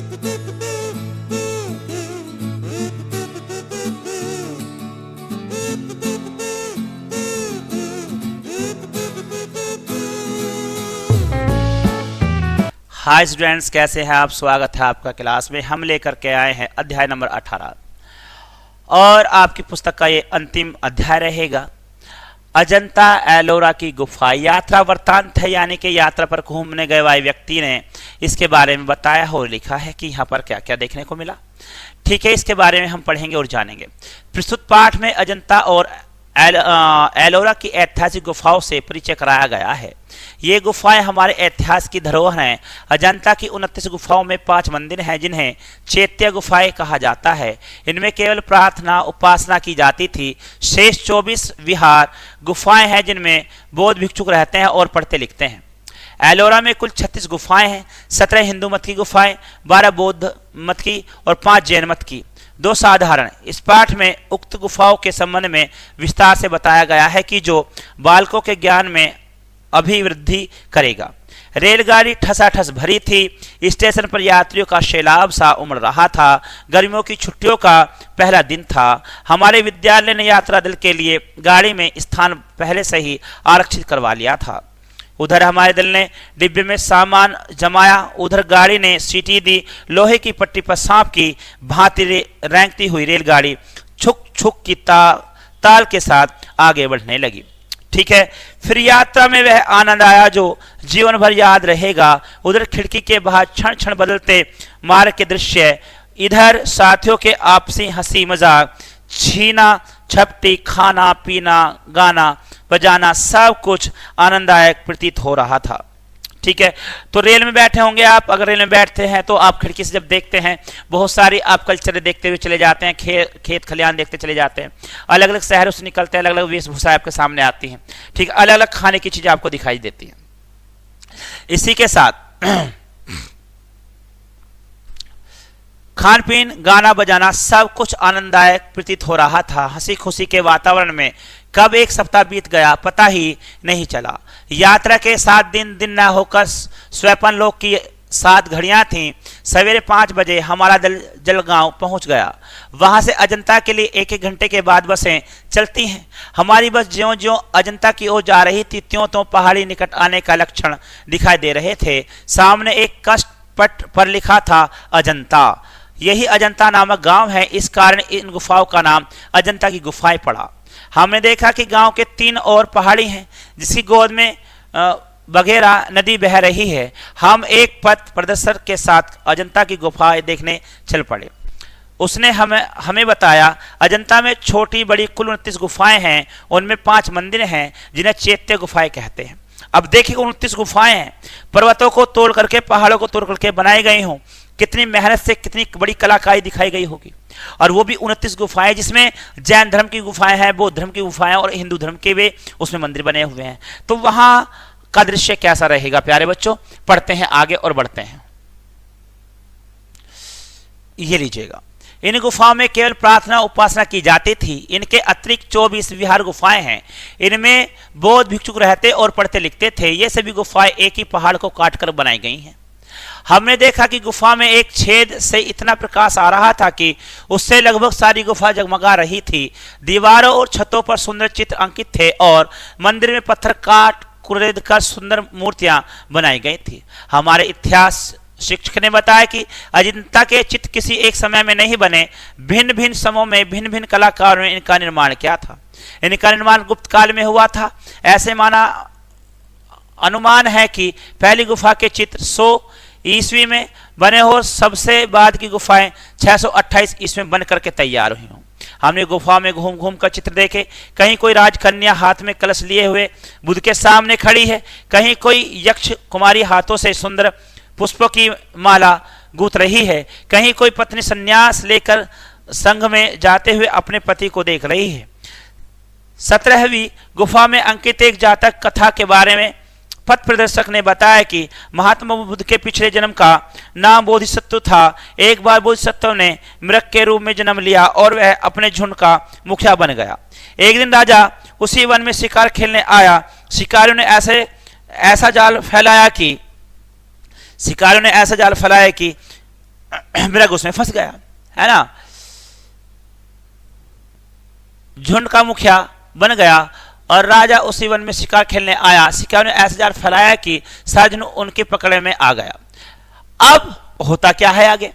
Hi students, कैसे हैं आप। स्वागत है आपका क्लास में। हम लेकर के आए हैं अध्याय नंबर 18 और आपकी पुस्तक का ये अंतिम अध्याय रहेगा। अजंता एलोरा की गुफा यात्रा वृत्तांत है, यानी कि यात्रा पर घूमने गए वाले व्यक्ति ने इसके बारे में बताया और लिखा है कि यहाँ पर क्या क्या देखने को मिला। ठीक है, इसके बारे में हम पढ़ेंगे और जानेंगे। प्रस्तुत पाठ में अजंता और एलोरा की ऐतिहासिक गुफाओं से परिचय कराया गया है। ये गुफाएं हमारे इतिहास की धरोहर हैं। अजंता की 29 गुफाओं में 5 मंदिर हैं जिन्हें चैत्य गुफाएं कहा जाता है। इनमें केवल प्रार्थना उपासना की जाती थी। शेष 24 विहार गुफाएं हैं जिनमें बौद्ध भिक्षुक रहते हैं और पढ़ते लिखते हैं। एलोरा में कुल 36 गुफाएं हैं। 17 हिंदू मत की गुफाएं, 12 बौद्ध मत की और 5 जैन मत की। 2 साधारण। इस पाठ में उक्त गुफाओं के संबंध में विस्तार से बताया गया है कि जो बालकों के ज्ञान में अभिवृद्धि करेगा। रेलगाड़ी ठसाठस भरी थी। स्टेशन पर यात्रियों का सैलाब सा उमड़ रहा था। गर्मियों की छुट्टियों का पहला दिन था। हमारे विद्यालय ने यात्रा दल के लिए गाड़ी में स्थान पहले से ही आरक्षित करवा लिया था। उधर हमारे दल ने डिब्बे में सामान जमाया, उधर गाड़ी ने सीटी दी। लोहे की पट्टी पर सांप की भांति रेंगती हुई रेलगाड़ी छुक छुक की ताल के साथ आगे बढ़ने लगी। ठीक है, फिर यात्रा में वह आनंद आया जो जीवन भर याद रहेगा। उधर खिड़की के बाहर क्षण क्षण बदलते मार्ग के दृश्य, इधर साथियों के आपसी हंसी मजाक, छीना झपटी, खाना पीना, गाना बजाना, सब कुछ आनंददायक प्रतीत हो रहा था। ठीक है, तो रेल में बैठे होंगे आप। अगर रेल में बैठते हैं तो आप खिड़की से जब देखते हैं बहुत सारी आप कल्चर देखते हुए चले जाते हैं, खेत खलियान देखते चले जाते हैं। अलग अलग शहरों से निकलते हैं, अलग अलग वेशभूषा आपके सामने आती है। ठीक, अलग अलग खाने की चीजें आपको दिखाई देती हैं। इसी के साथ खान पीन गाना बजाना सब कुछ आनंददायक प्रतीत हो रहा था। हंसी खुशी के वातावरण में कब एक सप्ताह बीत गया पता ही नहीं चला। यात्रा के 7 दिन न होकर स्वपन लोक की 7 घड़ियां थीं। सवेरे 5 बजे हमारा दल जलगांव पहुंच गया। वहां से अजंता के लिए 1-1 घंटे के बाद बसें चलती हैं। हमारी बस ज्यों ज्यों अजंता की ओर जा रही थी त्यों त्यों पहाड़ी निकट आने का लक्षण दिखाई दे रहे थे। सामने एक कष्ट पट पर लिखा था अजंता। यही अजंता नामक गांव है, इस कारण इन गुफाओं का नाम अजंता की गुफाएं पड़ा। हमने देखा कि गांव के 3 और पहाड़ी हैं जिसकी गोद में बघेरा नदी बह रही है। हम एक पथ प्रदर्शक के साथ अजंता की गुफाएं देखने चल पड़े। उसने हमें बताया अजंता में छोटी बड़ी कुल 29 गुफाएं हैं। उनमें 5 मंदिर हैं जिन्हें चैत्य गुफाएं कहते हैं। अब देखिए 29 गुफाएं हैं, पर्वतों को तोड़ करके पहाड़ों को तोड़ करके बनाई गई हों। कितनी मेहनत से कितनी बड़ी कलाकारी दिखाई गई होगी। और वो भी 29 गुफाएं जिसमें जैन धर्म की गुफाएं हैं, बौद्ध धर्म की गुफाएं और हिंदू धर्म के वे उसमें मंदिर बने हुए हैं। तो वहां का दृश्य कैसा रहेगा प्यारे बच्चों, पढ़ते हैं आगे और बढ़ते हैं। ये लीजिएगा, इन गुफाओं में केवल प्रार्थना उपासना की जाती थी। इनके अतिरिक्त 24 विहार गुफाएं हैं। इनमें बौद्ध भिक्षुक रहते और पढ़ते लिखते थे। ये सभी गुफाएं एक ही पहाड़ को काटकर बनाई गई हैं। हमने देखा कि गुफा में एक छेद से इतना प्रकाश आ रहा था कि उससे लगभग सारी गुफा जगमगा रही थी। दीवारों और छतों पर सुंदर चित्र अंकित थे और मंदिर में पत्थर काट कुरेद कर सुंदर मूर्तियां बनाई गई थी। हमारे इतिहास शिक्षक ने बताया कि अजंता के चित्र किसी एक समय में नहीं बने, भिन्न भिन्न समयों में भिन्न भिन्न कलाकारों ने इनका निर्माण किया था। इनका निर्माण गुप्त काल में हुआ था। ऐसे माना अनुमान है कि पहली गुफा के चित्र 100 ईस्वी में बने हो, सबसे बाद की गुफाएं 628 ईस्वी में बन करके तैयार हुई हों। हमने गुफा में घूम घूम कर चित्र देखे। कहीं कोई राजकन्या हाथ में कलश लिए हुए बुद्ध के सामने खड़ी है, कहीं कोई यक्ष कुमारी हाथों से सुंदर पुष्पों की माला गूंथ रही है, कहीं कोई पत्नी संन्यास लेकर संघ में जाते हुए अपने पति को देख रही है। 17वीं गुफा में अंकित एक जातक कथा के बारे में पथ प्रदर्शक ने बताया कि महात्मा बुद्ध के पिछले जन्म का नाम बोधिसत्व था। एक बार बोधिसत्व ने मृग के रूप में जन्म लिया और वह अपने झुंड का मुखिया बन गया। एक दिन राजा उसी वन में शिकार खेलने आया। शिकारियों ने ऐसा जाल फैलाया कि मृग उसमें फंस गया, है ना, झुंड का मुखिया बन गया और राजा उसी वन में शिकार खेलने आया। शिकार ने ऐसा जाल फैलाया कि सारा झुंड उनके पकड़े में आ गया। अब होता क्या है आगे,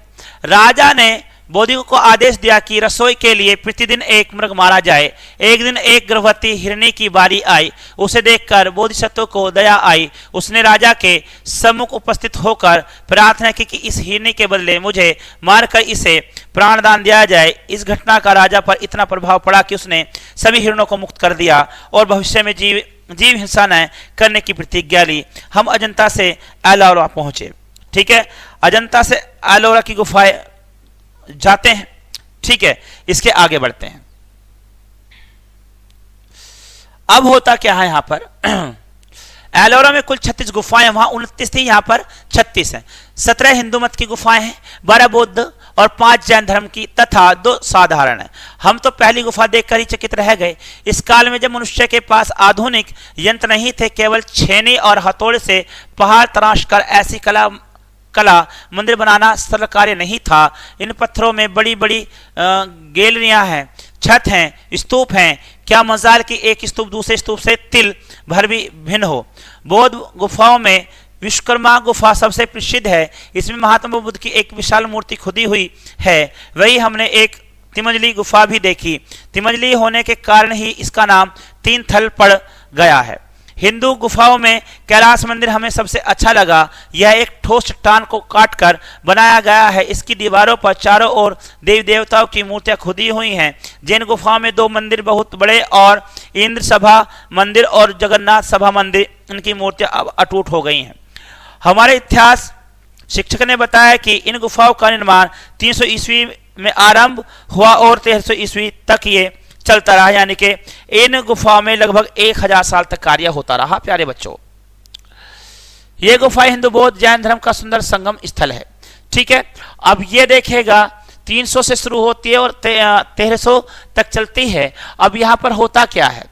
राजा ने बोधिसत्व को आदेश दिया कि रसोई के लिए प्रतिदिन एक मृग मारा जाए। एक दिन एक गर्भवती हिरनी की बारी आई। उसे देखकर बोधिसत्व को दया आई। उसने राजा के सम्मुख उपस्थित होकर प्रार्थना की कि इस हिरनी के बदले मुझे मारकर इसे प्राणदान दिया जाए। इस घटना का राजा पर इतना प्रभाव पड़ा कि उसने सभी हिरणों को मुक्त कर दिया और भविष्य में जीव हिंसा न करने की प्रतिज्ञा ली। हम अजंता से एलोरा पहुंचे। ठीक है, अजंता से एलोरा की गुफाएं जाते हैं। ठीक है, इसके आगे बढ़ते हैं। अब होता क्या है यहां पर एलोरा में कुल 36 गुफाएं, वहां 29 थी, यहां पर 36 हैं। 17 हिंदू मत की गुफाएं हैं, 12 बौद्ध और 5 जैन धर्म की तथा 2 साधारण है। हम तो पहली गुफा देखकर ही चकित रह गए। इस काल में जब मनुष्य के पास आधुनिक यंत्र नहीं थे, केवल छेनी और हथौड़े से पहाड़ तराश कर ऐसी कला मंदिर बनाना सरल कार्य नहीं था। इन पत्थरों में बड़ी बड़ी गैलरियां हैं, छत हैं, स्तूप हैं। क्या मजाल कि एक स्तूप दूसरे स्तूप से तिल भर भी भिन्न हो। बौद्ध गुफाओं में विश्वकर्मा गुफा सबसे प्रसिद्ध है। इसमें महात्मा बुद्ध की एक विशाल मूर्ति खुदी हुई है। वही हमने एक तिमंजली गुफा भी देखी। तिमंजली होने के कारण ही इसका नाम 3 थल पड़ गया है। हिंदू गुफाओं में कैलाश मंदिर हमें सबसे अच्छा लगा। यह एक ठोस चट्टान को काटकर बनाया गया है। इसकी दीवारों पर चारों ओर देवी देवताओं की मूर्तियां खुदी हुई हैं। जैन गुफाओं में 2 मंदिर बहुत बड़े और इंद्र सभा मंदिर और जगन्नाथ सभा मंदिर, इनकी मूर्तियां अब अटूट हो गई हैं। हमारे इतिहास शिक्षक ने बताया कि इन गुफाओं का निर्माण 300 ईस्वी में आरंभ हुआ और 1300 ईस्वी तक ये चलता रहा, यानी कि इन गुफाओं में लगभग 1000 साल तक कार्य होता रहा। प्यारे बच्चों, ये गुफा हिंदू बौद्ध जैन धर्म का सुंदर संगम स्थल है। ठीक है, अब ये देखेगा 300 से शुरू होती है और 1300 तक चलती है। अब यहाँ पर होता क्या है,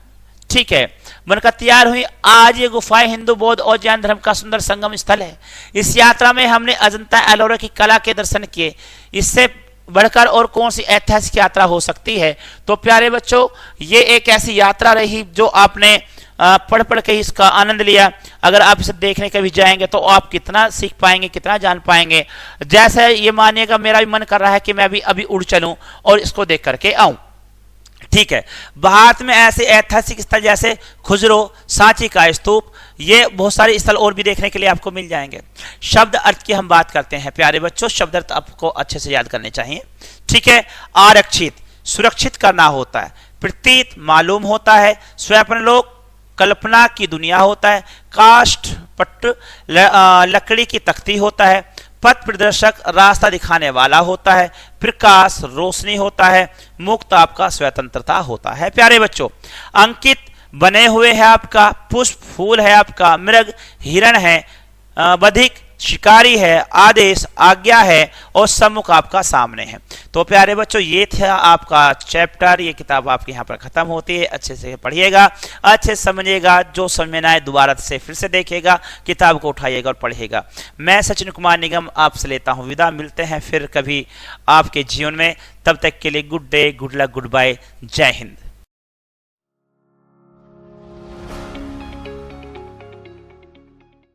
ठीक है, बनकर तैयार हुई। आज ये गुफाएं हिंदू बौद्ध और जैन धर्म का सुंदर संगम स्थल है। इस यात्रा में हमने अजंता एलोरा की कला के दर्शन किए। इससे बढ़कर और कौन सी ऐतिहासिक यात्रा हो सकती है। तो प्यारे बच्चों, ये एक ऐसी यात्रा रही जो आपने पढ़ के इसका आनंद लिया। अगर आप इसे देखने कभी जाएंगे तो आप कितना सीख पाएंगे, कितना जान पाएंगे। जैसे ये मानिएगा, मेरा भी मन कर रहा है कि मैं भी अभी उड़ चलूं और इसको देख करके आऊं। ठीक है, भारत में ऐसे ऐतिहासिक स्थल जैसे खुजरो, सांची का स्तूप, ये बहुत सारे स्थल और भी देखने के लिए आपको मिल जाएंगे। शब्द अर्थ की हम बात करते हैं। प्यारे बच्चों, शब्द अर्थ आपको अच्छे से याद करने चाहिए। ठीक है, आरक्षित सुरक्षित करना होता है। प्रतीत मालूम होता है। स्वप्नलोक कल्पना की दुनिया होता है। काष्ठ पट्ट लकड़ी की तख्ती होता है। पथ प्रदर्शक रास्ता दिखाने वाला होता है। प्रकाश रोशनी होता है। मुक्त आपका स्वतंत्रता होता है। प्यारे बच्चों, अंकित बने हुए है आपका। पुष्प फूल है आपका। मृग हिरण है। बधिक शिकारी है। आदेश आज्ञा है और सम्मुख आपका सामने है। तो प्यारे बच्चों, ये था आपका चैप्टर। ये किताब आपके यहाँ पर खत्म होती है। अच्छे से पढ़िएगा, अच्छे से समझिएगा। जो समझ में आए दोबारा से फिर से देखिएगा, किताब को उठाइएगा और पढ़िएगा। मैं सचिन कुमार निगम आपसे लेता हूँ विदा। मिलते हैं फिर कभी आपके जीवन में। तब तक के लिए good day, good luck, good bye, जय हिंद।